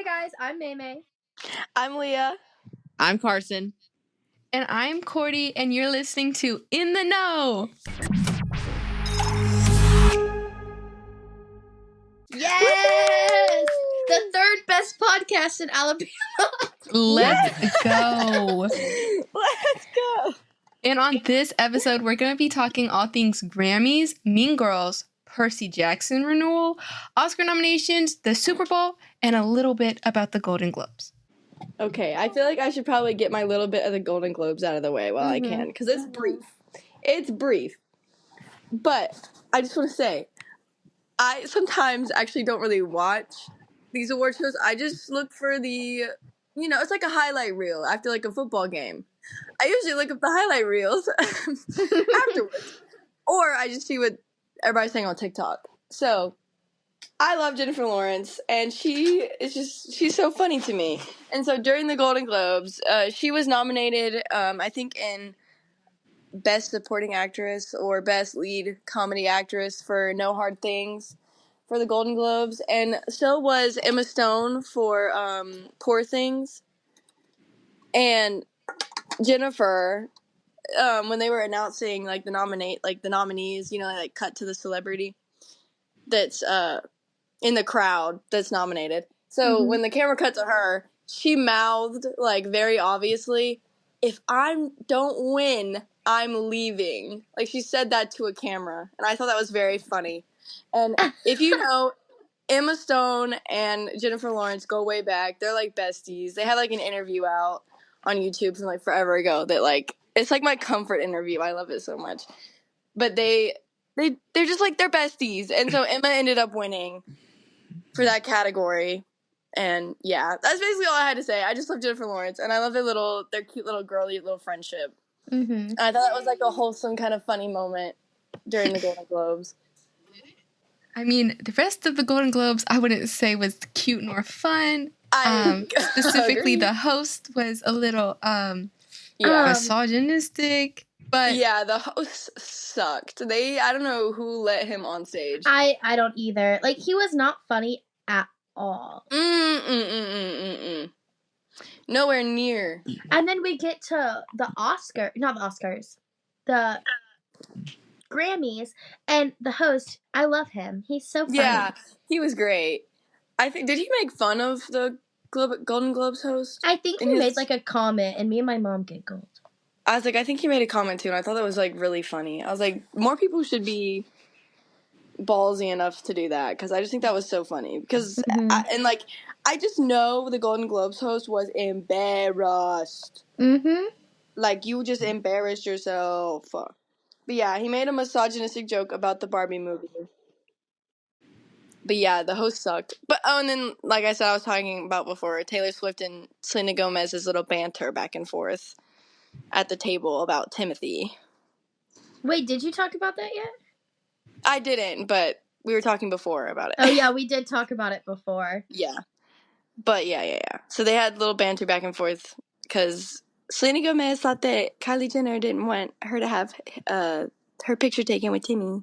guys, I'm Maymay. I'm Leah. I'm Carson. And I'm Cordy, and you're listening to In the Know. Yes! The third best podcast in Alabama. Let's go. Let's go. And on this episode, we're going to be talking all things Grammys, Mean Girls, Percy Jackson renewal, Oscar nominations, the Super Bowl, and a little bit about the Golden Globes. Okay, I feel like I should probably get my little bit of the Golden Globes out of the way while I can, because it's brief. It's brief. But I just want to say, I sometimes actually don't really watch these award shows. I just look for the, it's like a highlight reel after like a football game. I usually look up the highlight reels afterwards. Or I just see what everybody's saying on TikTok. So I love Jennifer Lawrence, and she's so funny to me. And so during the Golden Globes, she was nominated, I think, in Best Supporting Actress or Best Lead Comedy Actress for No Hard Things for the Golden Globes. And so was Emma Stone for Poor Things. And Jennifer, when they were announcing like the nominees, they like cut to the celebrity that's in the crowd that's nominated. So when the camera cut to her, she mouthed like very obviously, "If I don't win, I'm leaving." Like she said that to a camera, and I thought that was very funny. And if you know, Emma Stone and Jennifer Lawrence go way back. They're like besties. They had like an interview out on YouTube from like forever ago that like it's like my comfort interview. I love it so much. But they're just like they're besties, and so Emma ended up winning for that category. And yeah, that's basically all I had to say. I just love Jennifer Lawrence, and I love their cute little girly little friendship. And I thought that was like a wholesome kind of funny moment during the Golden Globes. I mean, the rest of the Golden Globes, I wouldn't say was cute nor fun. Specifically, the host was a little misogynistic. But yeah, the host sucked. I don't know who let him on stage. I don't either. Like, he was not funny at all. Nowhere near. And then we get to the Grammys, and the host, I love him. He's so funny. Yeah, he was great. I think, did he make fun of the Golden Globes host? I think he made like a comment, and me and my mom giggled. I was like, I think he made a comment too, and I thought that was like really funny. I was like, more people should be ballsy enough to do that, because I just think that was so funny. Because I just know the Golden Globes host was embarrassed. Like, you just embarrassed yourself. But yeah, he made a misogynistic joke about the Barbie movie. But yeah, the host sucked. But and then, like I said, I was talking about before, Taylor Swift and Selena Gomez's little banter back and forth at the table about Timothy. Wait, did you talk about that yet? I didn't, but we were talking before about it. Oh yeah, we did talk about it before. Yeah. But yeah. So they had a little banter back and forth because Selena Gomez thought that Kylie Jenner didn't want her to have her picture taken with Timmy.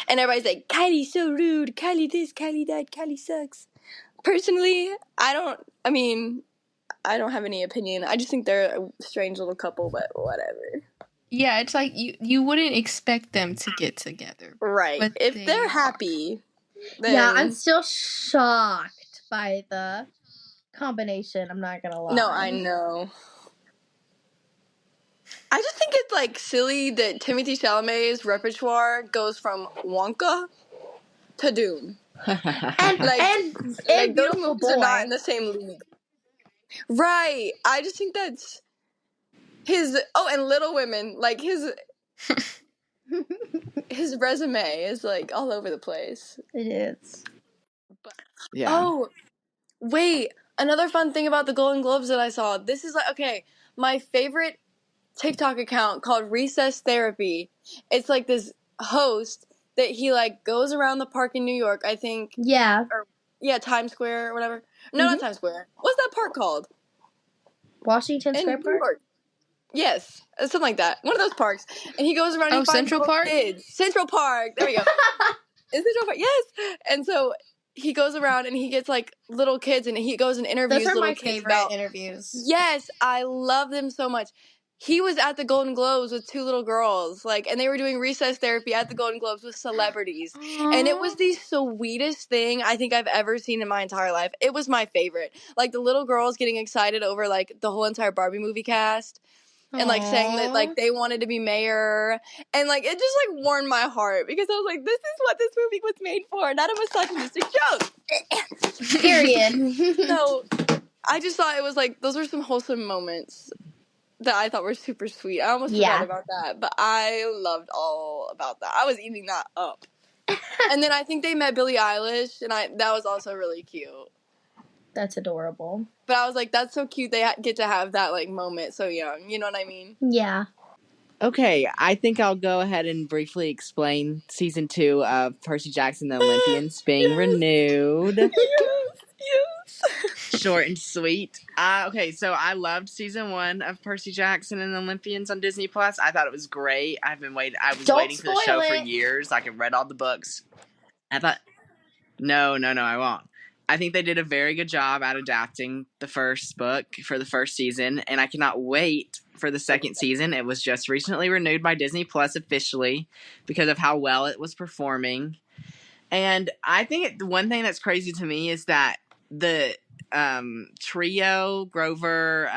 And everybody's like, Kylie's so rude. Kylie this, Kylie that, Kylie sucks. Personally, I don't have any opinion. I just think they're a strange little couple, but whatever. Yeah, it's like you wouldn't expect them to get together. Right. But if they're happy, then... Yeah, I'm still shocked by the combination. I'm not going to lie. No, I know. I just think it's like silly that Timothée Chalamet's repertoire goes from Wonka to Dune. and those movies are not in the same league. Right. I just think that's and Little Women, like his resume is like all over the place. It is. But, yeah. Oh, wait. Another fun thing about the Golden Globes that I saw. This is like, okay, my favorite TikTok account called Recess Therapy. It's like this host that he like goes around the park in New York, I think. Yeah. Times Square or whatever. No, not Times Square. What's that park called? Washington Square Park? York. Yes, something like that. One of those parks. And he goes around and finds Central Park? Kids. Central Park. There we go. In Central Park, yes. And so he goes around and he gets like little kids and he goes and interviews Those are little my kids favorite about interviews. Yes, I love them so much. He was at the Golden Globes with 2 little girls, like, and they were doing recess therapy at the Golden Globes with celebrities. Aww. And it was the sweetest thing I think I've ever seen in my entire life. It was my favorite. Like, the little girls getting excited over, like, the whole entire Barbie movie cast. And, like, saying that, like, they wanted to be mayor. And, like, it just, like, warmed my heart. Because I was like, this is what this movie was made for. Not a misogynistic joke. Period. So, I just thought it was, like, those were some wholesome moments that I thought were super sweet. I almost forgot about that. But I loved all about that. I was eating that up. And then I think they met Billie Eilish. And that was also really cute. That's adorable. But I was like, that's so cute. They get to have that, like, moment so young. You know what I mean? Yeah. Okay, I think I'll go ahead and briefly explain season 2 of Percy Jackson and the Olympians being renewed. Yes. Short and sweet. Okay, so I loved season 1 of Percy Jackson and the Olympians on Disney Plus. I thought it was great. I was waiting for the show for years. Like, I read all the books. I thought, no, I won't. I think they did a very good job at adapting the first book for the first season, and I cannot wait for the second season. It was just recently renewed by Disney Plus officially because of how well it was performing. And I think one thing that's crazy to me is that the trio, Grover,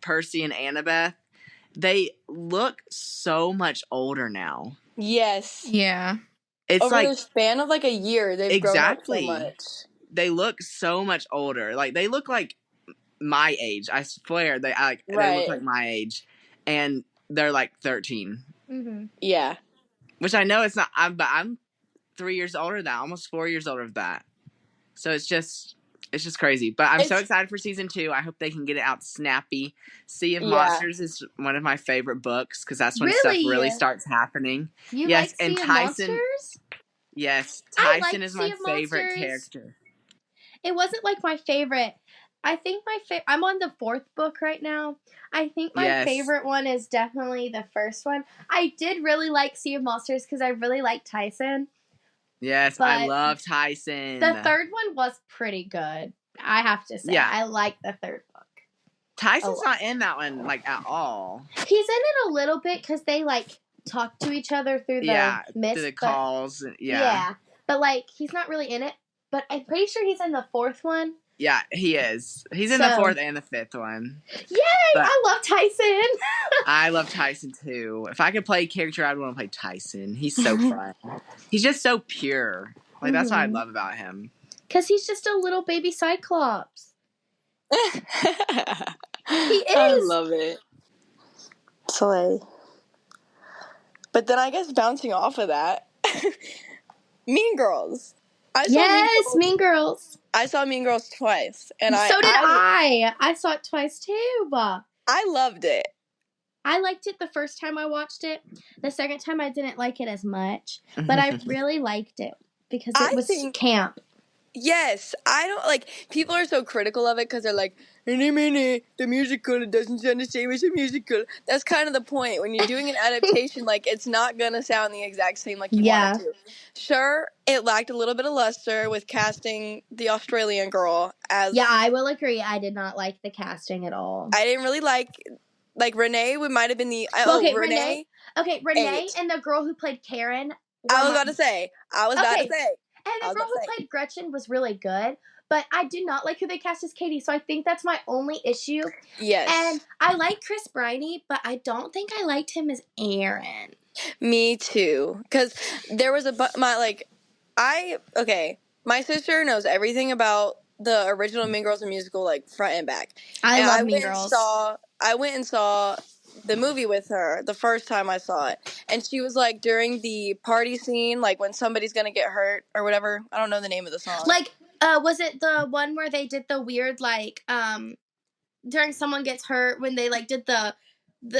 Percy, and Annabeth, they look so much older now. Yes. Yeah. It's over like the span of like a year, they've grown up so much. They look so much older. Like, they look like my age. I swear, they look like my age, and they're like 13. Mm-hmm. Yeah. Which I know it's not. But I'm 3 years older than that, almost 4 years older than that. So it's just crazy. But I'm so excited for season 2. I hope they can get it out snappy. Sea of Monsters is one of my favorite books because that's when stuff really starts happening. You like Sea of Monsters? Yes, Tyson is my favorite character. It wasn't like my favorite. I think I'm on the 4th book right now. I think my favorite one is definitely the first one. I did really like Sea of Monsters because I really like Tyson. Yes, I love Tyson. The 3rd one was pretty good, I have to say. Yeah. I like the 3rd book. Tyson's not in that one, like, at all. He's in it a little bit because they, like, talk to each other through the mist. Through the calls. Yeah. But, like, he's not really in it. But I'm pretty sure he's in the 4th one. Yeah, he is. He's in the 4th and the 5th one. Yay! But I love Tyson. I love Tyson, too. If I could play a character, I'd want to play Tyson. He's so fun. He's just so pure. Like, that's what I love about him. Because he's just a little baby Cyclops. He is. I love it. Slay. But then I guess bouncing off of that, Mean Girls. Mean Girls. I saw Mean Girls twice. And so did I. I saw it twice too. I loved it. I liked it the first time I watched it. The second time I didn't like it as much. But I really liked it because it was camp. Yes. I don't, like, people are so critical of it because they're like, the musical, it doesn't sound the same as a musical. That's kind of the point. When you're doing an adaptation, like, it's not going to sound the exact same like you want it to. Sure, it lacked a little bit of luster with casting the Australian girl as... Yeah, I will agree. I did not like the casting at all. I didn't really like Renee might have been the... Renee and the girl who played Karen. I was about to say. And the girl who played Gretchen was really good. But I do not like who they cast as Katie, so I think that's my only issue. Yes. And I like Chris Briney, but I don't think I liked him as Aaron. Me too. Because there was my sister knows everything about the original Mean Girls the musical, like, front and back. I love Mean Girls. I went and saw the movie with her the first time I saw it. And she was like, during the party scene, like, when somebody's going to get hurt or whatever. I don't know the name of the song. Like... was it the one where they did the weird, like, during someone gets hurt when they, like, did the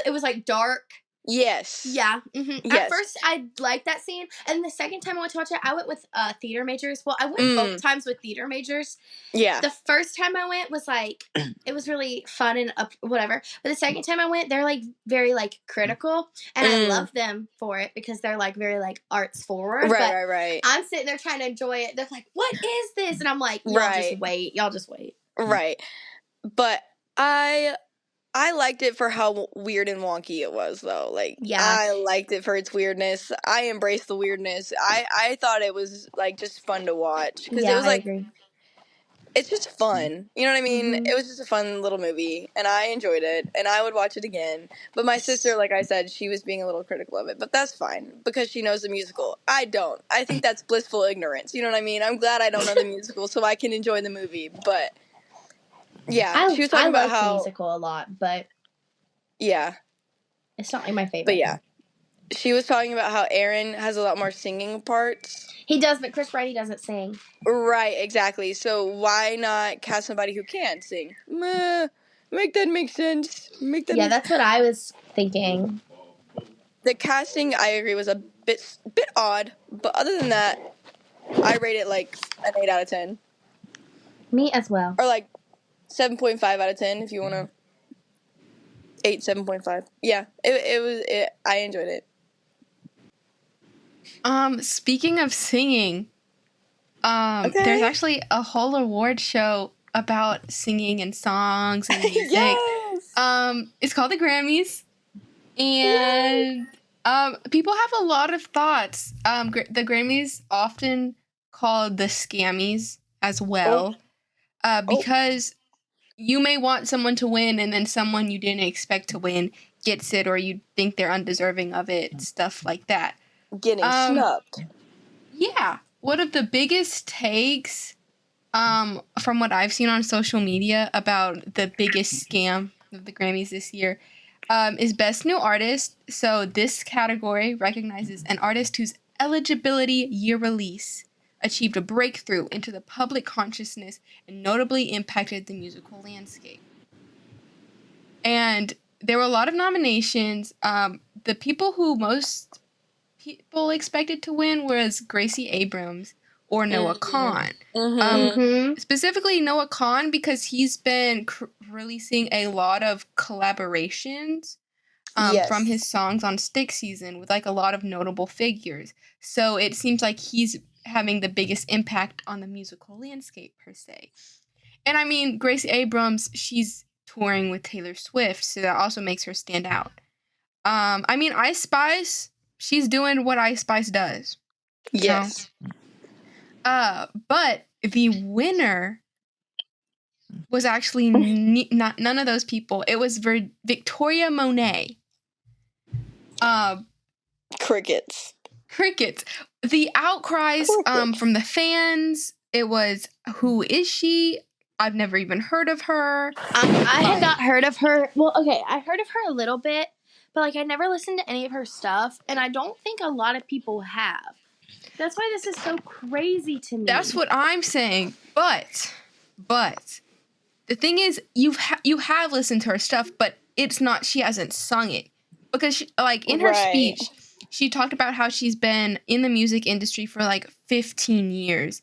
it was, like, dark Yes. Yeah. Mm-hmm. Yes. At first, I liked that scene, and the second time I went to watch it, I went with theater majors. Well, I went both times with theater majors. Yeah. The first time I went was like, it was really fun and whatever. But the second time I went, they're like very like critical, and I love them for it because they're like very like arts forward. Right. I'm sitting there trying to enjoy it. They're like, "What is this?" And I'm like, Y'all just wait. Right. But I liked it for how weird and wonky it was, though. Like, I liked it for its weirdness. I embraced the weirdness. I thought it was, like, just fun to watch. Because it was, like, it's just fun. You know what I mean? It was just a fun little movie, and I enjoyed it, and I would watch it again. But my sister, like I said, she was being a little critical of it. But that's fine, because she knows the musical. I don't. I think that's blissful ignorance. You know what I mean? I'm glad I don't know the musical, so I can enjoy the movie. But... yeah, she was talking about how... the musical a lot, but... yeah. It's not like my favorite. But yeah. She was talking about how Aaron has a lot more singing parts. He does, but Chris Brady doesn't sing. Right, exactly. So why not cast somebody who can sing? Make that make sense. That's what I was thinking. The casting, I agree, was a bit odd, but other than that, I rate it like an 8 out of 10. Me as well. Or like 7.5 out of 10 if you want to. 7.5. Yeah, it. I enjoyed it. Speaking of singing, there's actually a whole award show about singing and songs and music. Yes! It's called the Grammys, and people have a lot of thoughts. The Grammys often called the Scammies as well, because you may want someone to win, and then someone you didn't expect to win gets it, or you think they're undeserving of it, stuff like that. Getting snubbed. Yeah. One of the biggest takes from what I've seen on social media about the biggest scam of the Grammys this year is Best New Artist. So this category recognizes an artist whose eligibility year release achieved a breakthrough into the public consciousness and notably impacted the musical landscape. And there were a lot of nominations. The people who most people expected to win was Gracie Abrams or Noah Kahan. Specifically Noah Kahan, because he's been releasing a lot of collaborations from his songs on Stick Season with like a lot of notable figures. So it seems like he's having the biggest impact on the musical landscape per se. And I mean, Gracie Abrams, she's touring with Taylor Swift, so that also makes her stand out. I mean, Ice Spice, she's doing what Ice Spice does. Yes. But the winner was actually not none of those people. It was Victoria Monet. Crickets. The outcries from the fans, it was, who is she? I've never even heard of her. I had not heard of her. Well, okay, I heard of her a little bit, but like I never listened to any of her stuff, and I don't think a lot of people have. That's why this is so crazy to me. That's what I'm saying. But the thing is, you have listened to her stuff, but it's not, she hasn't sung it. Because she, like in her speech, she talked about how she's been in the music industry for like 15 years.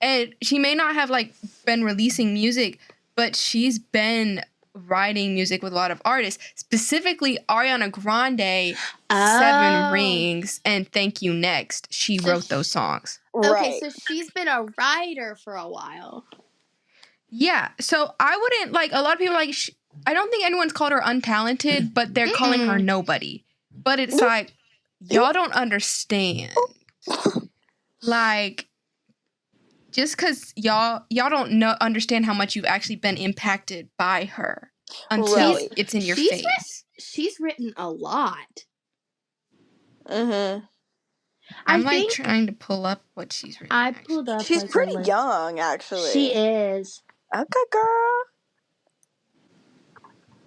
And she may not have like been releasing music, but she's been writing music with a lot of artists, specifically Ariana Grande, Seven Rings, and Thank You Next. She wrote those songs. Okay, so she's been a writer for a while. Yeah, so I wouldn't, like, a lot of people, like, I don't think anyone's called her untalented, but they're calling her nobody. But it's like, y'all don't understand. Like, just because y'all don't understand how much you've actually been impacted by her until it's in your face. She's written a lot. I'm trying to pull up what she's written. I pulled up. She's pretty young, actually. She is. Okay, girl.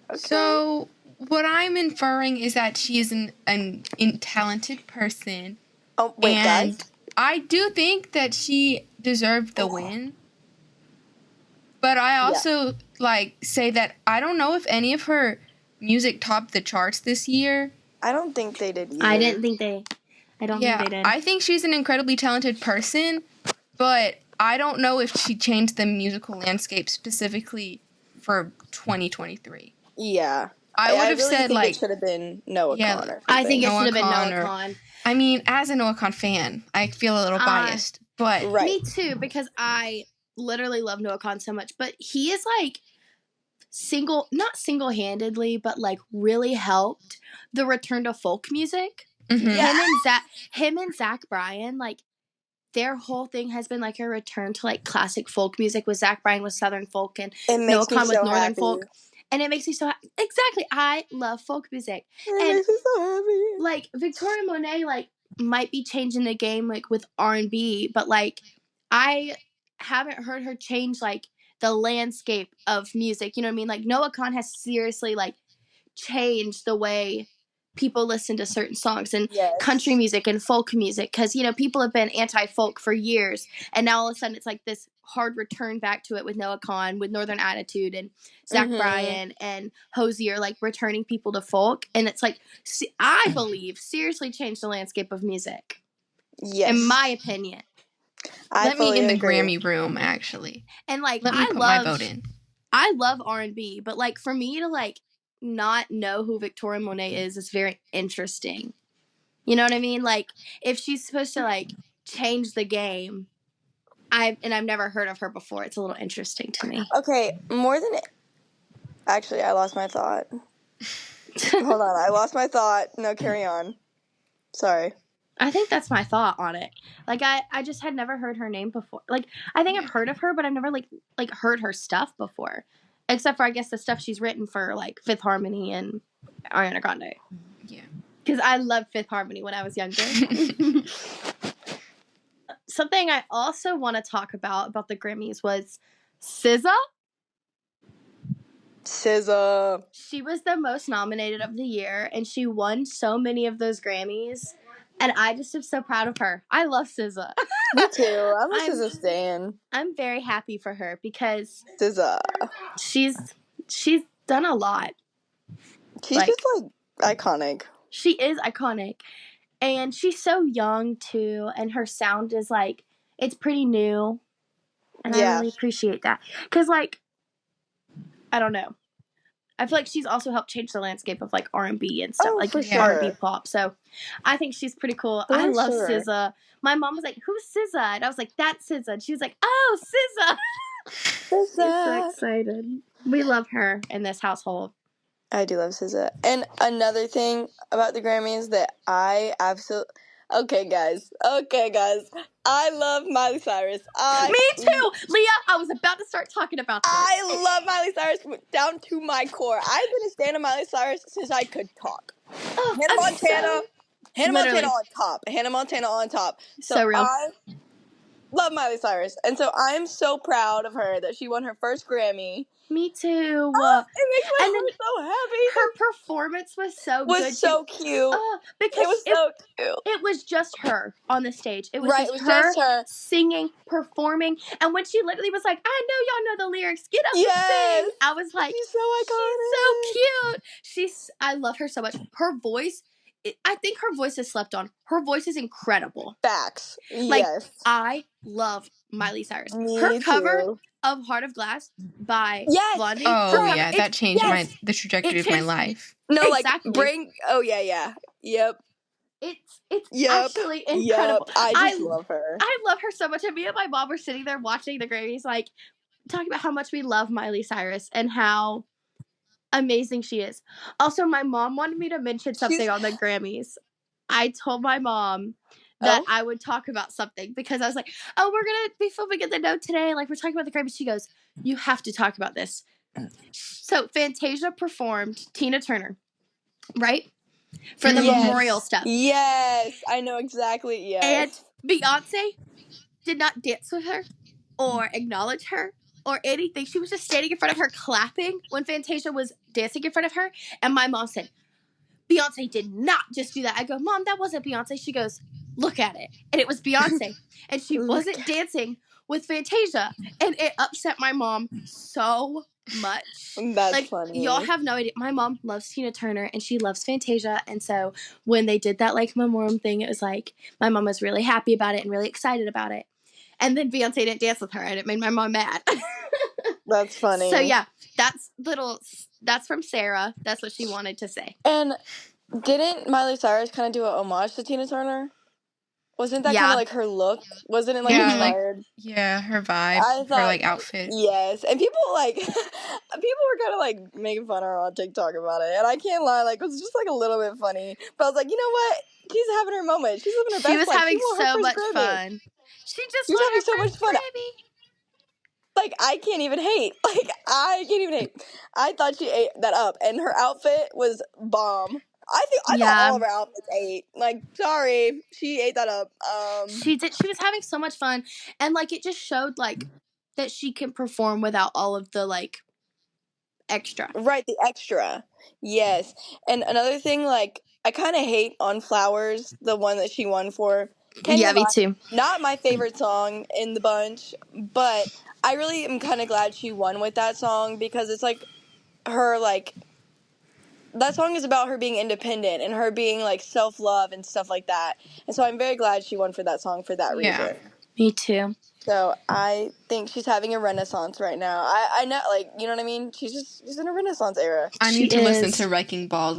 Okay. So what I'm inferring is that she is an talented person. Oh, wait, and guys. I do think that she deserved the win. But I also say that I don't know if any of her music topped the charts this year. I don't think they did either. I don't think they did. I think she's an incredibly talented person, but I don't know if she changed the musical landscape specifically for 2023. Yeah. I would have said, it should have been Noah Conn. I think it should have been Noah Conn. I mean, as a Noah Conn fan, I feel a little biased, but... Right. Me too, because I literally love Noah Conn so much, but he is, like, not single-handedly, but, like, really helped the return to folk music. Mm-hmm. Yeah. Him and Zach Bryan, like, their whole thing has been, like, a return to, like, classic folk music, with Zach Bryan with Southern folk and Noah Conn with Northern folk. And it makes me so happy. Exactly. I love folk music. It makes me so happy. Like, Victoria Monet, like, might be changing the game, like, with R&B, but, like, I haven't heard her change, like, the landscape of music. You know what I mean? Like, Noah Conn has seriously, like, changed the way people listen to certain songs and country music and folk music. Because, you know, people have been anti-folk for years. And now all of a sudden it's like this hard return back to it with Noah Conn, with Northern Attitude, and Zach Bryan and Hosier, like, returning people to folk. And it's like, I believe, seriously changed the landscape of music. Yes. In my opinion. Let me in the Grammy room, actually. And, like, let me put my vote in. I love R&B, but, like, for me to, like, not know who Victoria Monet is very interesting. You know what I mean? Like, if she's supposed to, like, change the game, I've never heard of her before. It's a little interesting to me. Okay, actually, I lost my thought. Hold on, I lost my thought. No, carry on. Sorry. I think that's my thought on it. Like, I just had never heard her name before. Like, I think I've heard of her, but I've never, like heard her stuff before. Except for, I guess, the stuff she's written for, like, Fifth Harmony and Ariana Grande. Yeah. Because I loved Fifth Harmony when I was younger. Something I also want to talk about the Grammys was SZA. SZA. She was the most nominated of the year, and she won so many of those Grammys. And I just am so proud of her. I love SZA. Me too. I'm a SZA stan. I'm very happy for her because SZA. She's done a lot. She's just, like, iconic. She is iconic. And she's so young, too. And her sound is, like, it's pretty new. And I really appreciate that. Because, like, I don't know. I feel like she's also helped change the landscape of, like, R&B and stuff. R&B pop. So I think she's pretty cool. I love SZA. My mom was like, who's SZA? And I was like, that's SZA. And she was like, oh, SZA. SZA. So excited. We love her in this household. I do love SZA. And another thing about the Grammys that I absolutely... Okay, guys. I love Miley Cyrus. Me too! Leah, I was about to start talking about this. I love Miley Cyrus down to my core. I've been a stan of Miley Cyrus since I could talk. Oh, Hannah Montana on top. So real. I love Miley Cyrus. And so I'm so proud of her that she won her first Grammy. Me too. It makes my heart so happy. Her performance was so good. Was so cute. Because it was so cute. It was just her on the stage. It was just her singing, performing. And when she literally was like, I know y'all know the lyrics. Get up and sing. I was like, she's so iconic. She's so cute. I love her so much. Her voice, I think her voice is slept on. Her voice is incredible. Facts. Like, yes. I love Miley Cyrus. Her cover of Heart of Glass by Blondie. Oh, yeah. That changed the trajectory of my life. No, exactly. Yep. It's actually incredible. Yep. I just love her. I love her so much. And me and my mom were sitting there watching the Grammys, like, talking about how much we love Miley Cyrus and how amazing she is. Also, my mom wanted me to mention something on the Grammys. I told my mom that I would talk about something because I was like, oh, we're going to be filming at the Note today. Like, we're talking about the Grammys. She goes, you have to talk about this. So, Fantasia performed Tina Turner, right? For the memorial stuff. Yes, I know exactly, yes. And Beyonce did not dance with her or acknowledge her or anything. She was just standing in front of her clapping when Fantasia was dancing in front of her. And my mom said, Beyonce did not just do that. I go, Mom, that wasn't Beyonce. She goes, look at it. And it was Beyonce. And she wasn't dancing with Fantasia. And it upset my mom so much. That's funny. Y'all have no idea. My mom loves Tina Turner and she loves Fantasia, and so when they did that memoriam thing, it was my mom was really happy about it and really excited about it. And then Beyonce didn't dance with her, and it made my mom mad. That's funny. So yeah, that's from Sarah. That's what she wanted to say. And didn't Miley Cyrus kind of do an homage to Tina Turner? Wasn't that kind of her look? Wasn't it inspired? Her vibe, her outfit. Yes, and people people were kind of making fun of her on TikTok about it, and I can't lie, it was just a little bit funny. But I was like, you know what? She's having her moment. She's living her best life. She was having so much fun. She was having so much fun. I can't even hate. I can't even hate. I thought she ate that up, and her outfit was bomb. I thought all of her outfits ate. Sorry, she ate that up. She did. She was having so much fun, and it just showed that she can perform without all of the extra. Right, the extra. Yes, and another thing, I kind of hate on Flowers, the one that she won for. Me too. Not my favorite song in the bunch, but I really am kind of glad she won with that song because it's her that song is about her being independent and her being self-love and stuff like that. And so I'm very glad she won for that song for that reason. Me too. So I think she's having a renaissance right now. I know, you know what I mean? She's in a renaissance era. I need to listen to Wrecking Ball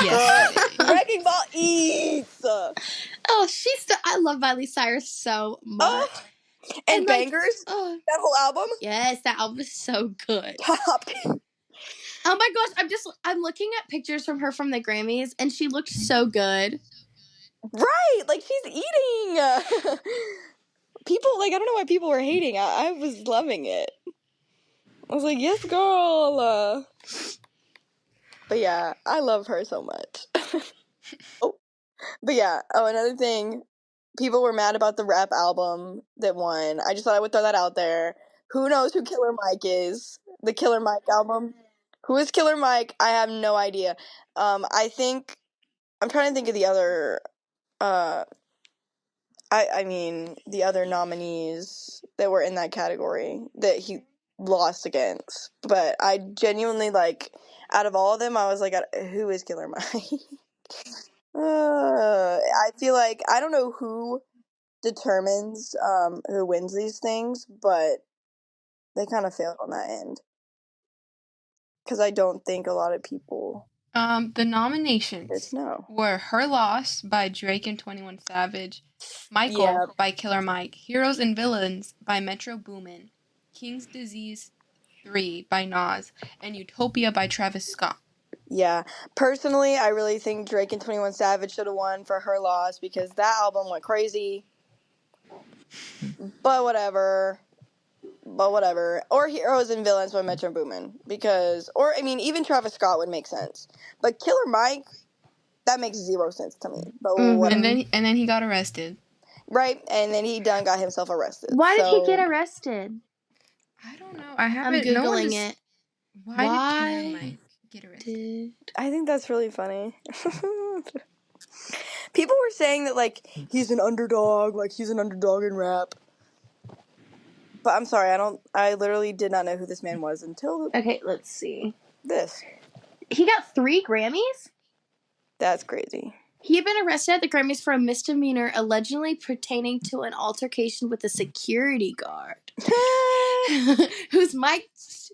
yes. Wrecking Ball eats. Oh, I love Miley Cyrus so much. And Bangers, that whole album. Yes, that album is so good. Top. Oh my gosh, I'm looking at pictures from her from the Grammys, and she looked so good. Right, she's eating. People, I don't know why people were hating. I was loving it. I was like, yes, girl. But yeah, I love her so much. Another thing. People were mad about the rap album that won. I just thought I would throw that out there. Who knows who Killer Mike is? The Killer Mike album. Who is Killer Mike? I have no idea. I'm trying to think of the other the other nominees that were in that category that he lost against. But I genuinely out of all of them, I was who is Killer Mike? I feel I don't know who determines who wins these things, but they kind of failed on that end. Because I don't think a lot of people... the nominations were Her Loss by Drake and 21 Savage, Michael by Killer Mike, Heroes and Villains by Metro Boomin, King's Disease 3 by Nas, and Utopia by Travis Scott. Yeah. Personally, I really think Drake and 21 Savage should have won for Her Loss because that album went crazy. But whatever. Or Heroes and Villains by Metro Boomin. Even Travis Scott would make sense. But Killer Mike, that makes zero sense to me. But whatever. And then he got arrested. Right, and then he got himself arrested. Why did he get arrested? I don't know. I'm Googling it. Why did Killer Mike get arrested? I think that's really funny. People were saying that he's an underdog, he's an underdog in rap. But I'm sorry, I literally did not know who this man was until Okay, let's see. This. He got 3 Grammys? That's crazy. He had been arrested at the Grammys for a misdemeanor allegedly pertaining to an altercation with a security guard. Who's Mike's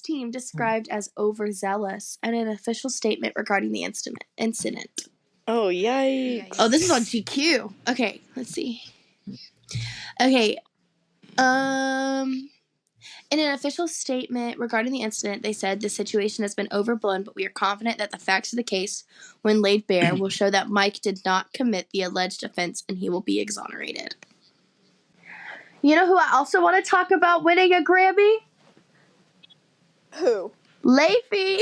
team described as overzealous in an official statement regarding the incident. Oh, yikes. Oh, this is on GQ. Okay, let's see. Okay. In an official statement regarding the incident, they said the situation has been overblown, but we are confident that the facts of the case, when laid bare, will show that Mike did not commit the alleged offense and he will be exonerated. You know who I also want to talk about winning a Grammy? Who? Leify.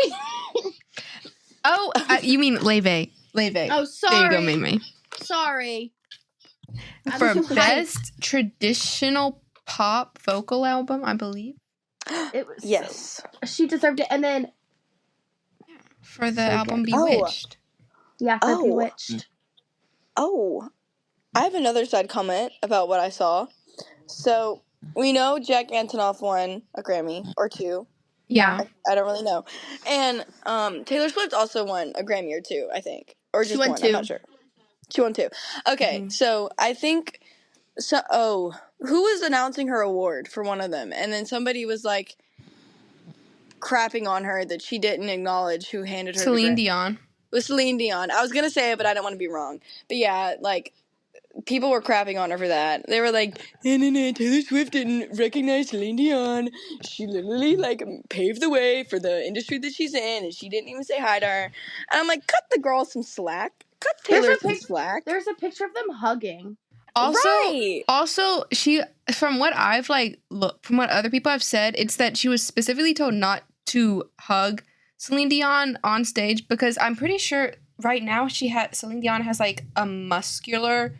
Oh, you mean Leve. Oh, sorry. There you go, Mimi. Sorry. For Best Traditional Pop Vocal Album, I believe. It was yes. She deserved it. And then for the album Bewitched. Yeah, for Bewitched. Oh. I have another side comment about what I saw. So, We know Jack Antonoff won a Grammy or 2. Yeah. I don't really know. And Taylor Swift also won a Grammy or 2, I think. Or just one, 2. I'm not sure. She won 2. Okay, so I think... who was announcing her award for one of them? And then somebody was, like, crapping on her that she didn't acknowledge who handed her Celine the Grammy. Dion. It was Celine Dion. I was going to say it, but I don't want to be wrong. But yeah, like... people were crapping on her for that. They were like, Taylor Swift didn't recognize Celine Dion. She literally, like, paved the way for the industry that she's in, and she didn't even say hi to her. And I'm like, cut the girl some slack. Cut Taylor some slack. There's a picture of them hugging. Also, she, from what I've, like, from what other people have said, it's that she was specifically told not to hug Celine Dion on stage, because I'm pretty sure right now Celine Dion has, like, a muscular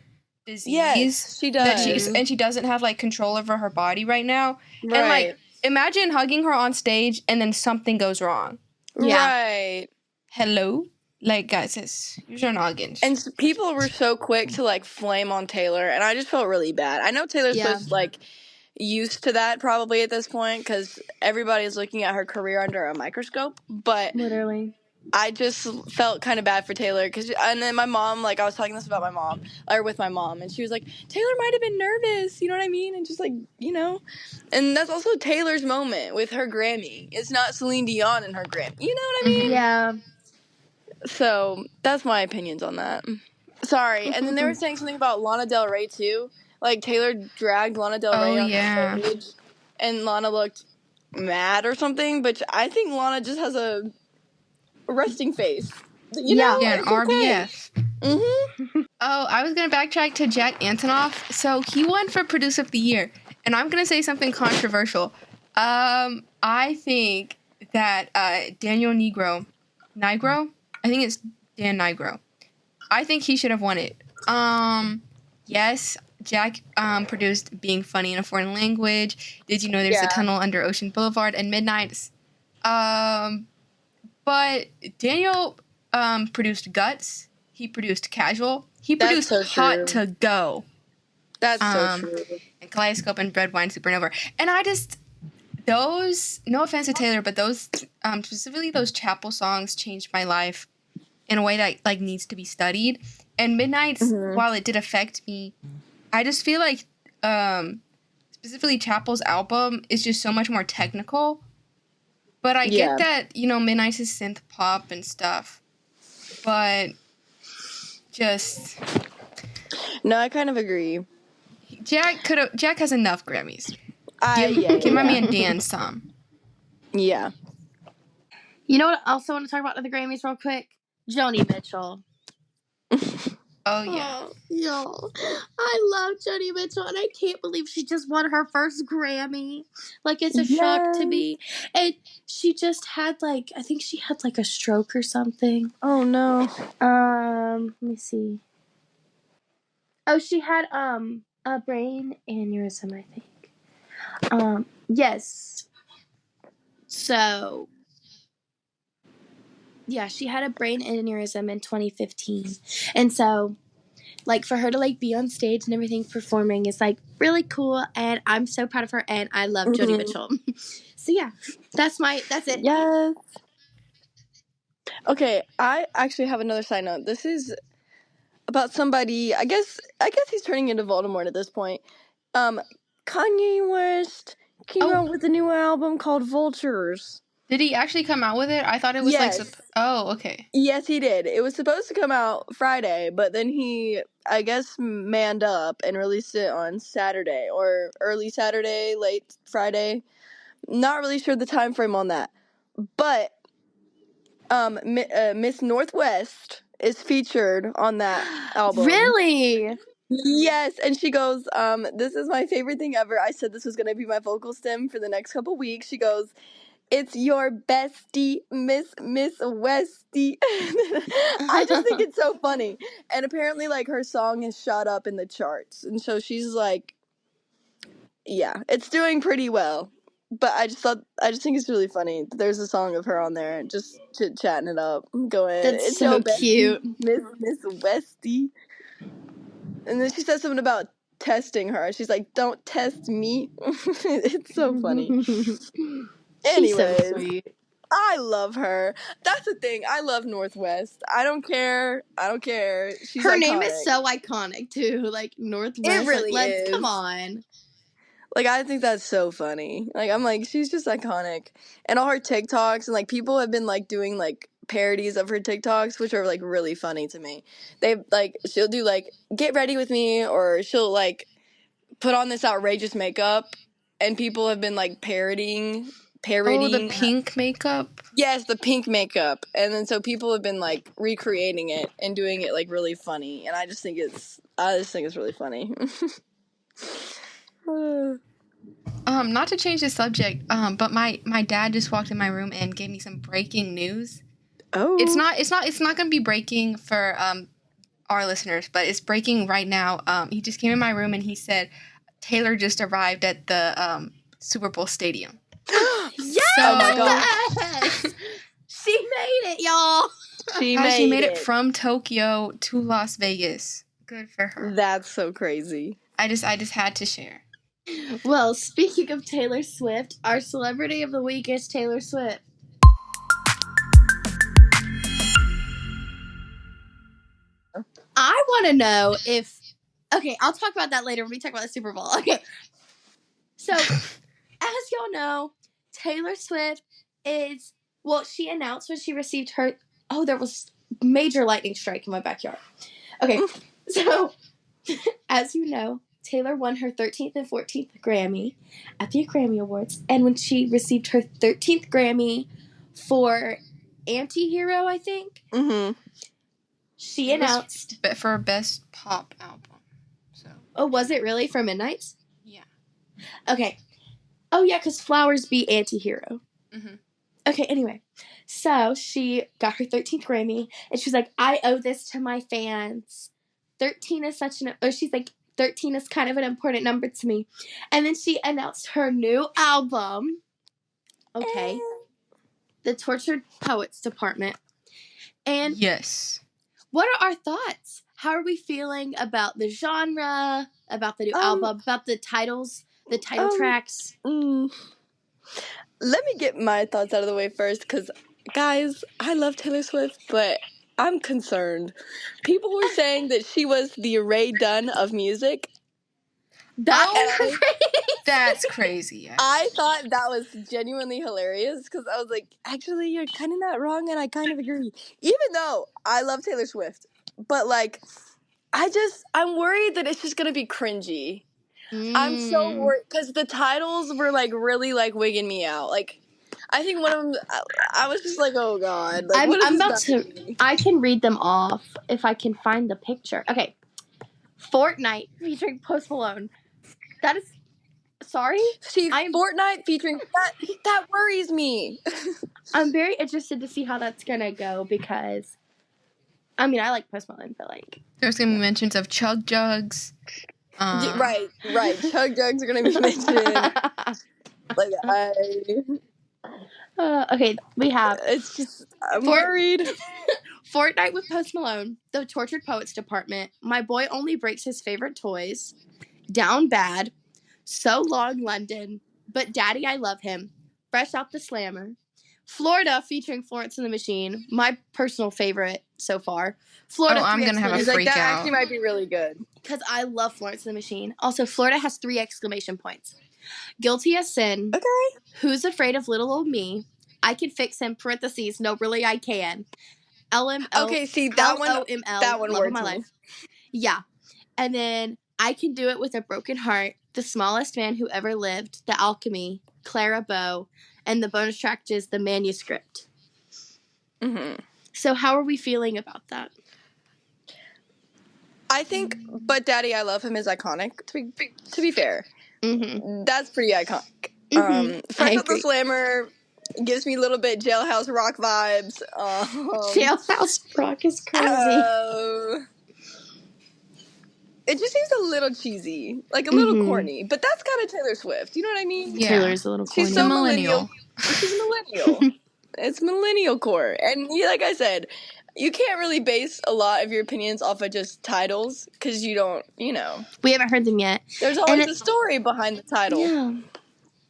disease. Yes, she does. And she doesn't have, like, control over her body right now. Right. And, like, imagine hugging her on stage and then something goes wrong. Yeah. Right. Hello? Like, guys, use your noggins. And people were so quick to, like, flame on Taylor, and I just felt really bad. I know Taylor Swift's, like, used to that probably at this point, because everybody's looking at her career under a microscope, but... literally. I just felt kind of bad for Taylor, and then my mom, like, I was talking this about my mom, or with my mom, and she was like, Taylor might have been nervous, you know what I mean? And just, like, you know, and that's also Taylor's moment with her Grammy. It's not Celine Dion and her Grammy, you know what I mean? Yeah. So, that's my opinions on that. Sorry, and then they were saying something about Lana Del Rey, too. Like, Taylor dragged Lana Del Rey on the stage, and Lana looked mad or something, but I think Lana just has a resting face. You know? Yeah, an RBF. Mm-hmm. I was going to backtrack to Jack Antonoff. So he won for Producer of the Year. And I'm going to say something controversial. I think that Daniel Nigro, I think it's Dan Nigro. I think he should have won it. Yes, Jack produced Being Funny in a Foreign Language. Did you know there's a tunnel under Ocean Boulevard and Midnights? But Daniel produced Guts. He produced Casual. He produced Hot to Go. That's so true. And Kaleidoscope and Red Wine Supernova. And I just, those, no offense to Taylor, but those, specifically those chapel songs changed my life in a way that, like, needs to be studied. And Midnights, while it did affect me, I just feel like, specifically Chapel's album is just so much more technical. But I get that, you know, Midnights is synth pop and stuff. But just... No, I kind of agree. Jack has enough Grammys. Give my man Dan some. Yeah. You know what I also want to talk about with the Grammys real quick? Joni Mitchell. Oh, yeah. Yo, I love Joni Mitchell, and I can't believe she just won her first Grammy. Like, it's a shock to me. And she just had, like, I think she had, like, a stroke or something. Oh, no. Let me see. Oh, she had, a brain aneurysm, I think. Yes. So... yeah, she had a brain aneurysm in 2015. And so, like, for her to, like, be on stage and everything performing is, like, really cool. And I'm so proud of her. And I love Joni Mitchell. So, yeah, that's it. Yes. Okay, I actually have another side note. This is about somebody, I guess he's turning into Voldemort at this point. Kanye West came out with a new album called Vultures. Did he actually come out with it? I thought it was okay. Yes, he did. It was supposed to come out Friday, but then he, I guess, manned up and released it on Saturday, or early Saturday, late Friday. Not really sure the time frame on that. But Miss Northwest is featured on that album. Really? Yes, and she goes, this is my favorite thing ever. I said this was going to be my vocal stem for the next couple weeks. She goes, it's your bestie, Miss Westie. I just think it's so funny. And apparently, like, her song has shot up in the charts. And so she's like, yeah, it's doing pretty well. But I just think it's really funny. There's a song of her on there, just chatting it up, going, that's it's so your bestie, cute. Miss Westie. And then she says something about testing her. She's like, don't test me. It's so funny. Anyways, so sweet. I love her. That's the thing. I love Northwest. I don't care. She's her iconic. name is so iconic too. Like Northwest. It really is. Come on. Like, I think that's so funny. Like, I'm like, she's just iconic. And all her TikToks, and like people have been like doing like parodies of her TikToks, which are like really funny to me. She'll do like get ready with me, or she'll like put on this outrageous makeup, and people have been like parodying. Oh, the pink makeup? Yes, the pink makeup. And then so people have been like recreating it and doing it like really funny. And I just think it's really funny. Not to change the subject, but my dad just walked in my room and gave me some breaking news. Oh. It's not gonna be breaking for our listeners, but it's breaking right now. He just came in my room and he said Taylor just arrived at the Super Bowl stadium. Yes! Oh my God. She made it, y'all. She made it from Tokyo to Las Vegas. Good for her. That's so crazy. I just had to share. Well, speaking of Taylor Swift, our celebrity of the week is Taylor Swift. I want to know if... Okay, I'll talk about that later when we talk about the Super Bowl. Okay. So, as y'all know, Taylor Swift is... Well, she announced when she received her... Oh, there was major lightning strike in my backyard. Okay, so, as you know, Taylor won her 13th and 14th Grammy at the Grammy Awards. And when she received her 13th Grammy for Anti-Hero, I think, she announced... But for Best Pop Album. So. Oh, was it really for Midnights? Yeah. Okay. Oh, yeah, because Flowers beat Anti-Hero. Mm-hmm. Okay, anyway. So she got her 13th Grammy, and she's like, I owe this to my fans. 13 is such an... Or she's like, 13 is kind of an important number to me. And then she announced her new album. Okay. The Tortured Poets Department. And... Yes. What are our thoughts? How are we feeling about the genre, about the new album, about the titles, the title tracks? Let me get my thoughts out of the way first, because, guys, I love Taylor Swift, but I'm concerned. People were saying that she was the Ray Dunn of music. That's crazy. Yes. I thought that was genuinely hilarious, because I was like, actually, you're kind of not wrong, and I kind of agree. Even though I love Taylor Swift, but, like, I'm worried that it's just going to be cringy. I'm so worried, because the titles were, like, really, like, wigging me out. Like, I think one of them, I was just like, oh, God. Like, I'm about to, I can read them off if I can find the picture. Okay. Fortnite featuring Post Malone. That is, sorry? See, Fortnite featuring, that worries me. I'm very interested to see how that's going to go, because, I mean, I like Post Malone, but, like. There's going to be mentions of Chug Jugs. Right. Chug Jugs are going to be mentioned. Okay, we have... It's just... I'm worried. Fortnite with Post Malone, The Tortured Poets Department, My Boy Only Breaks His Favorite Toys, Down Bad, So Long London, But Daddy I Love Him, Fresh Out the Slammer, Florida featuring Florence and the Machine, my personal favorite so far. Florida. I'm going to have a freak out. That actually might be really good. Because I love Florence and the Machine. Also, Florida has 3 exclamation points. Guilty as Sin. Okay. Who's Afraid of Little Old Me? I Can Fix Him, parentheses, no, really I can. LML. Okay, see, that one Love of My Life. Yeah. And then I Can Do It With a Broken Heart, The Smallest Man Who Ever Lived, The Alchemy, Clara Bow, and the bonus track is The Manuscript. So how are we feeling about that? I think But Daddy I Love Him is iconic, to be fair. That's pretty iconic. Fresh Out the Slammer gives me a little bit Jailhouse Rock vibes. Jailhouse Rock is crazy. It just seems a little cheesy, like a little corny, but that's kind of Taylor Swift. You know what I mean? Yeah. Taylor's a little corny. She's so millennial. She's millennial. It's millennial core, and like I said, you can't really base a lot of your opinions off of just titles because you don't, We haven't heard them yet. There's always a story behind the title. Yeah.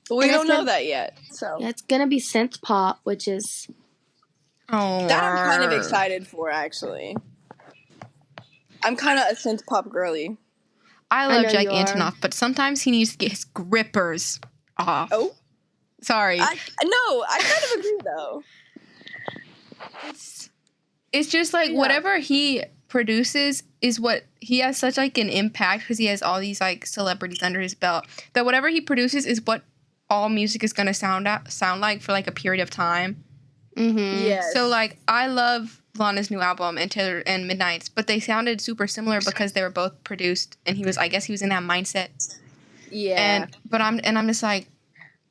But we don't know that yet. So yeah, it's going to be synth pop, which is... that I'm kind of excited for, actually. I'm kind of a synth pop girly. I love Jack Antonoff, but sometimes he needs to get his grippers off. Oh? Sorry. I kind of agree, though. It's just like whatever he produces is what he has such like an impact because he has all these like celebrities under his belt that whatever he produces is what all music is going to sound like for like a period of time. Mm-hmm. Yes. So like I love Lana's new album and Taylor and Midnight's, but they sounded super similar because they were both produced and he was in that mindset. Yeah. I'm just like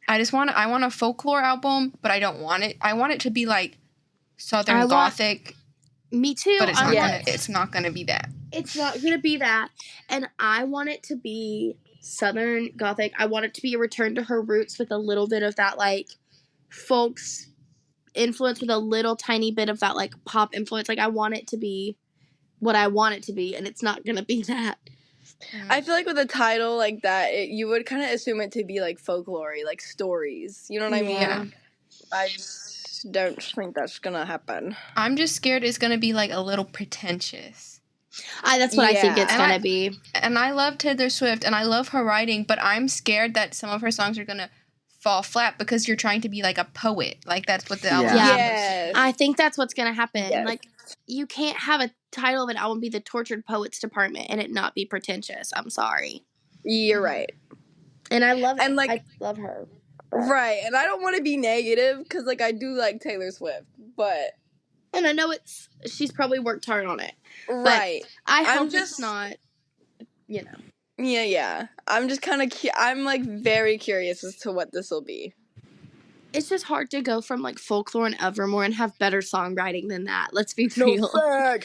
I want a folklore album, but I don't want it. I want it to be like Southern Gothic. Me too. But it's not gonna be that. It's not gonna be that. And I want it to be Southern Gothic. I want it to be a return to her roots with a little bit of that like folks influence with a little tiny bit of that like pop influence. Like I want it to be what I want it to be, and it's not gonna be that. I feel like with a title like that, you would kind of assume it to be like folklore, like stories. You know what I mean? Yeah. I just don't think that's gonna happen. I'm just scared it's gonna be like a little pretentious. That's what I think it's gonna be. And I love Taylor Swift and I love her writing, but I'm scared that some of her songs are gonna fall flat because you're trying to be like a poet. Like that's what the album is. Yes. I think that's what's gonna happen. Yes. Like you can't have a title of an album be the Tortured Poets Department and it not be pretentious. I'm sorry. You're right. And I love I love her. Right. And I don't want to be negative because like I do like Taylor Swift, but and I know she's probably worked hard on it. Right. But I hope it's not, Yeah. I'm just kind of I'm like very curious as to what this will be. It's just hard to go from like folklore and Evermore and have better songwriting than that. Let's be real. No,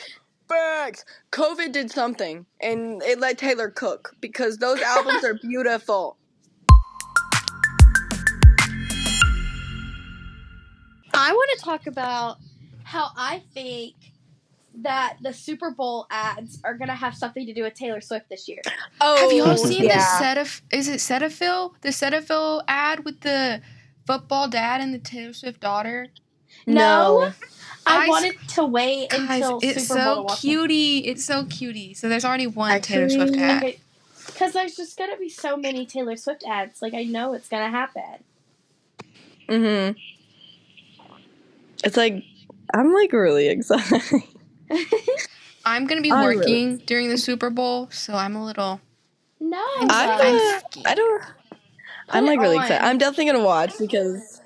facts. COVID did something, and it let Taylor cook because those albums are beautiful. I want to talk about how I think that the Super Bowl ads are going to have something to do with Taylor Swift this year. Oh, have you all seen the Cetaphil? The Cetaphil ad with the football dad and the Taylor Swift daughter? No. I wanted to wait until Super Bowl to watch It's so cutie. So there's already one Taylor Swift ad. Because there's just going to be so many Taylor Swift ads. Like, I know it's going to happen. Mm-hmm. It's like, I'm like really excited. I'm going to be working during the Super Bowl, so I'm a little... No. I'm like really excited. I'm definitely going to watch because...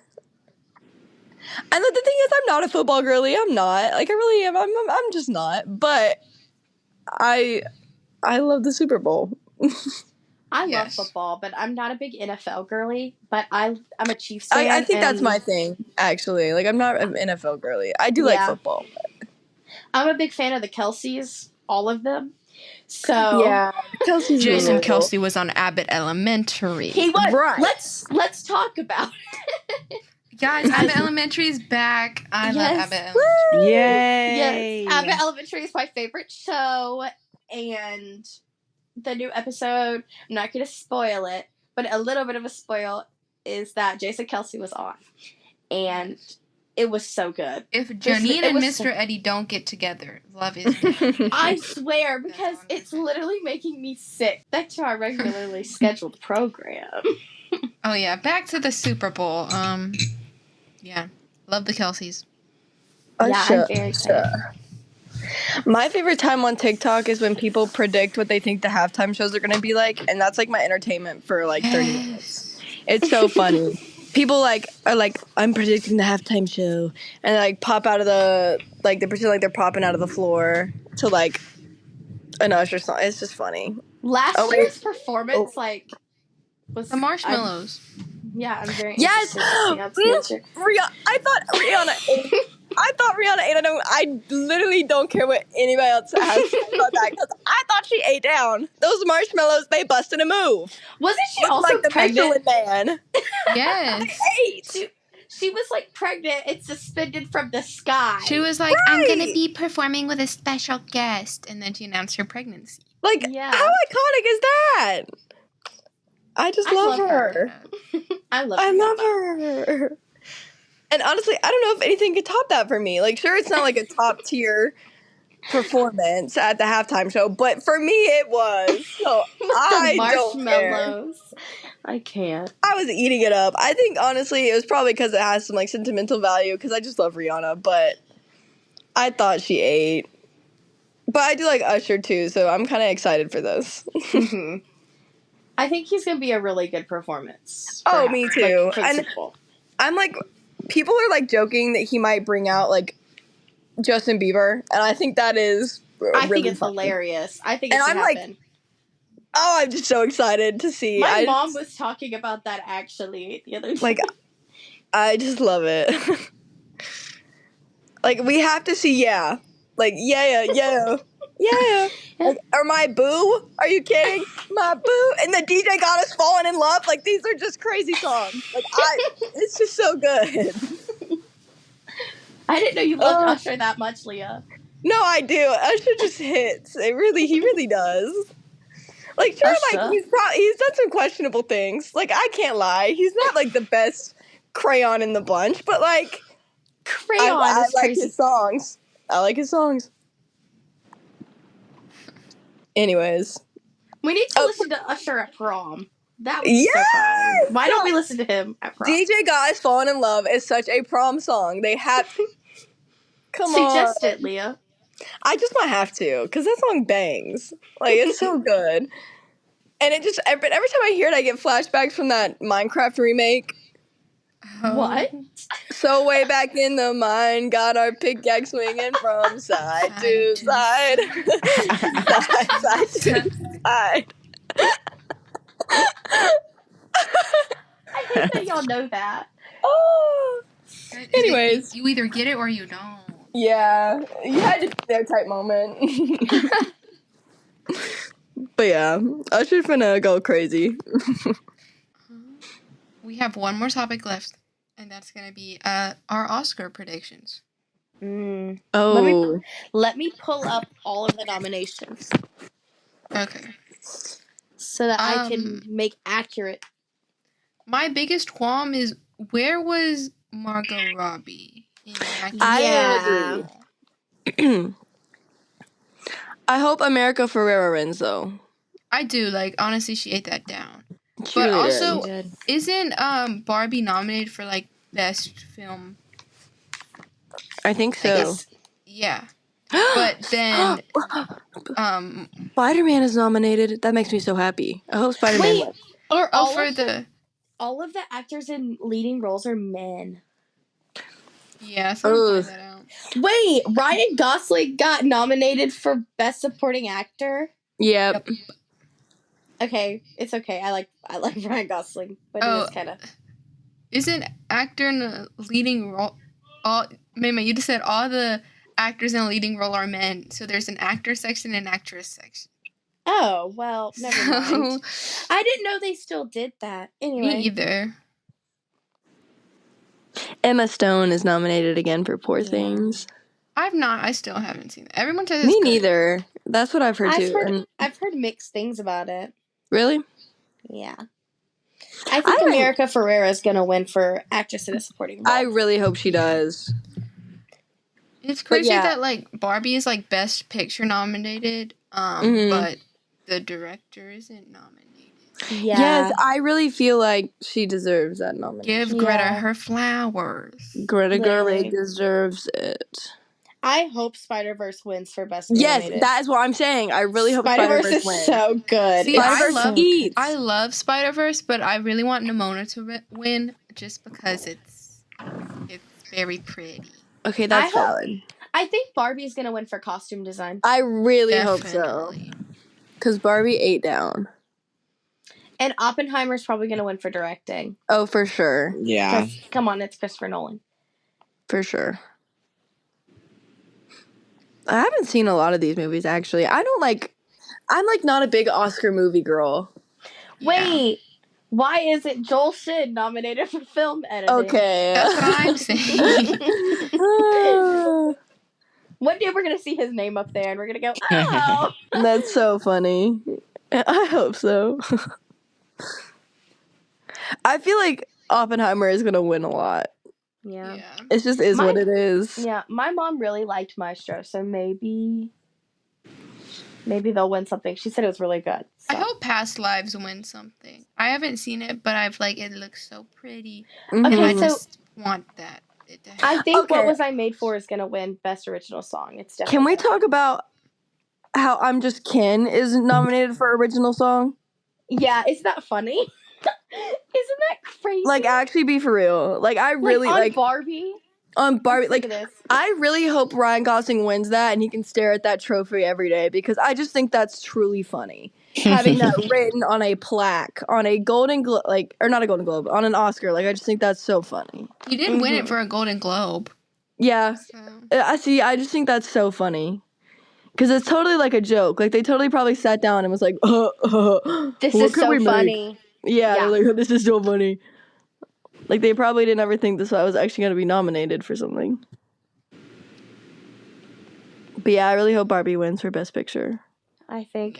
And the thing is, I'm not a football girly. I'm not. Like, I really am. I'm just not. But I love the Super Bowl. I love football, but I'm not a big NFL girly. But I'm a Chiefs fan. I think that's my thing, actually. Like, I'm not an NFL girly. I do like football. But... I'm a big fan of the Kelseys, all of them. So yeah, Jason Kelce was on Abbott Elementary. He was. Right. Let's talk about it. Guys, Abbott Elementary is back. I love Abbott Elementary. Yay! Yes, Abbott Elementary is my favorite show, and the new episode, I'm not going to spoil it, but a little bit of a spoil is that Jason Kelce was on, and it was so good. If Janine and Mr. Eddie don't get together, love is dead. I swear, because it's literally making me sick. That's our regularly scheduled program. Oh, yeah. Back to the Super Bowl. Yeah. Love the Kelseys. I'm very excited. My favorite time on TikTok is when people predict what they think the halftime shows are going to be like, and that's like my entertainment for like 30 minutes. It's so funny. People are like, I'm predicting the halftime show, and like pop out of the they pretend like they're popping out of the floor to like an Usher song. It's just funny. Last year's performance was the Marshmallows. I'm very interested to see I thought Rihanna ate. I literally don't care what anybody else has to say about that because I thought she ate down. Those marshmallows, they busted a move. Wasn't she also like the pregnant? Michelin Man? Yes. She ate. She was like pregnant and suspended from the sky. She was like, I'm going to be performing with a special guest. And then she announced her pregnancy. Like, how iconic is that? I love her. I love her. And honestly, I don't know if anything could top that for me. Like, sure, it's not like a top tier performance at the halftime show, but for me, it was. So I don't care. I can't. I was eating it up. I think honestly, it was probably because it has some like sentimental value. Because I just love Rihanna, but I thought she ate. But I do like Usher too, so I'm kind of excited for this. I think he's gonna be a really good performance. Oh, me too. And I'm like, people are like joking that he might bring out like Justin Bieber, and I think that is. I think it's hilarious. I think it's gonna happen. Oh, I'm just so excited to see. My mom was talking about that actually the other day. Like, I just love it. Like, we have to see, Like, yeah. Like, or my boo? Are you kidding? My boo? And the DJ got us falling in love. Like, these are just crazy songs. Like, it's just so good. I didn't know you loved Usher that much, Leah. No, I do. Usher just hits. He really does. Like, sure, like, he's done some questionable things. Like, I can't lie. He's not, like, the best crayon in the bunch, but, like, I like his songs. I like his songs. Anyways. We need to listen to Usher at prom. That would be so fun. Why don't we listen to him at prom? DJ Guys Falling in Love is such a prom song. They have to. Come on. Suggest it, Leah. I just might have to, because that song bangs. Like, it's so good. And it just, every time I hear it, I get flashbacks from that Minecraft remake. What? So way back in the mine, got our pickaxe swinging from side to side. Side to side. I hate that y'all know that. Oh. Anyways. You either get it or you don't. Yeah, you had to their type moment. But yeah, Usher's finna go crazy. We have one more topic left, and that's gonna be our Oscar predictions. Oh, let me pull up all of the nominations. Okay, so that I can make accurate. My biggest qualm is, where was Margot Robbie? I agree. I hope America Ferrera wins, though. I do. Like, honestly, she ate that down. She but really also, did. Isn't Barbie nominated for, like, best film? I think so. Yeah. But then Spider-Man is nominated. That makes me so happy. I hope Spider-Man wins. Or all of the actors in leading roles are men. Yeah, so find that out. Wait, Ryan Gosling got nominated for Best Supporting Actor? Yep. Okay, it's okay. I like Ryan Gosling, but it is kind of. Isn't actor in a leading role? You just said all the actors in a leading role are men, so there's an actor section and an actress section. Oh, well, never mind. I didn't know they still did that. Anyway. Me either. Emma Stone is nominated again for Poor Things. I still haven't seen it. Everyone says it's Me good. neither. That's what I've heard too. I've heard mixed things about it. Really? Yeah. I think America Ferrera is going to win for actress in a supporting role. I really hope she does. It's crazy that, like, Barbie is, like, Best Picture nominated, but the director isn't nominated. Yeah. Yes, I really feel like she deserves that nomination. Give Greta her flowers. Greta Gerwig deserves it. I hope Spider-Verse wins for Best Animated. Yes, that is what I'm saying. I really hope Spider-Verse wins. Is so good. See, I love Spider-Verse, but I really want Nimona to win just because it's very pretty. Okay, that's valid. I think Barbie's going to win for costume design. I really hope so. Because Barbie ate down. And Oppenheimer's probably going to win for directing. Oh, for sure. Yeah. Come on, it's Christopher Nolan. For sure. I haven't seen a lot of these movies, actually. I'm not a big Oscar movie girl. Wait, Why isn't Joel Shin nominated for film editing? Okay. That's what I'm saying. One day we're going to see his name up there and we're going to go, oh! That's so funny. I hope so. I feel like Oppenheimer is going to win a lot. Yeah. It just is what it is. Yeah, my mom really liked Maestro, so maybe they'll win something. She said it was really good. So. I hope Past Lives win something. I haven't seen it, but it looks so pretty. Mm-hmm. And I just want that. I think What Was I Made For is going to win Best Original Song. It's definitely. Can we talk about how I'm Just Ken is nominated for Original Song? Yeah, isn't that funny? Isn't that crazy? Like, actually, be for real. Like, I really on Barbie. On Barbie, like, I really hope Ryan Gosling wins that and he can stare at that trophy every day because I just think that's truly funny. Having that written on a plaque, on a Golden Globe, or not a Golden Globe, on an Oscar. Like, I just think that's so funny. He did win it for a Golden Globe. Yeah. So. I just think that's so funny. Because it's totally like a joke. Like, they totally probably sat down and was like, this is so funny. Yeah, they're like, this is so funny. Like, they probably didn't ever think this was actually going to be nominated for something. But yeah, I really hope Barbie wins for Best Picture. I think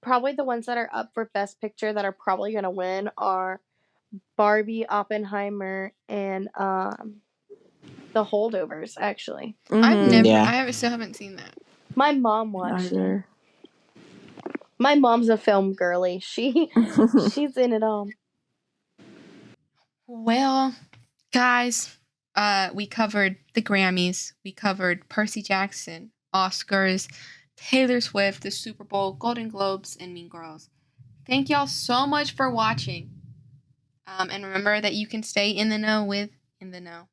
probably the ones that are up for Best Picture that are probably going to win are Barbie, Oppenheimer, and The Holdovers, actually. Mm-hmm. I still haven't seen that. My mom watched it. My mom's a film girly. She's in it all. Well, guys, we covered the Grammys. We covered Percy Jackson, Oscars, Taylor Swift, the Super Bowl, Golden Globes, and Mean Girls. Thank y'all so much for watching. And remember that you can stay in the know with In the Know.